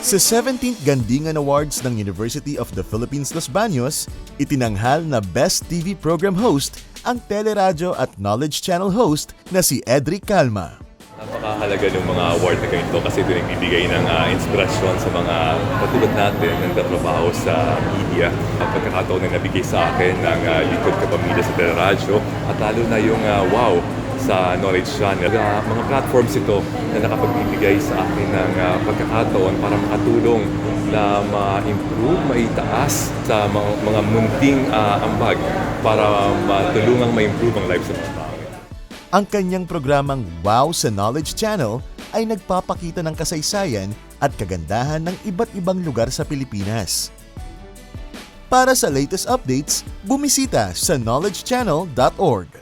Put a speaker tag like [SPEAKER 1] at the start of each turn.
[SPEAKER 1] Sa 17th Gandingan Awards ng University of the Philippines Los Baños, itinanghal na Best TV Program Host ang TeleRadyo at Knowledge Channel host na si Edric Calma.
[SPEAKER 2] Napakahalaga ng mga award na ganito kasi ito nagbibigay ng inspirasyon sa mga katulad natin na nagtatrabaho sa media. Ang pagkakataon na nabigay sa akin ng lingkod kapamilya sa TeleRadyo at lalo na yung wow sa Knowledge Channel. Mga platforms ito na nakapagbibigay sa akin ng pagkakataon para makatulong na ma-improve, maitaas sa mga munting ambag para matulungang ma-improve ang lives sa mga tao.
[SPEAKER 1] Ang kanyang programang Wow sa Knowledge Channel ay nagpapakita ng kasaysayan at kagandahan ng iba't ibang lugar sa Pilipinas. Para sa latest updates, bumisita sa knowledgechannel.org.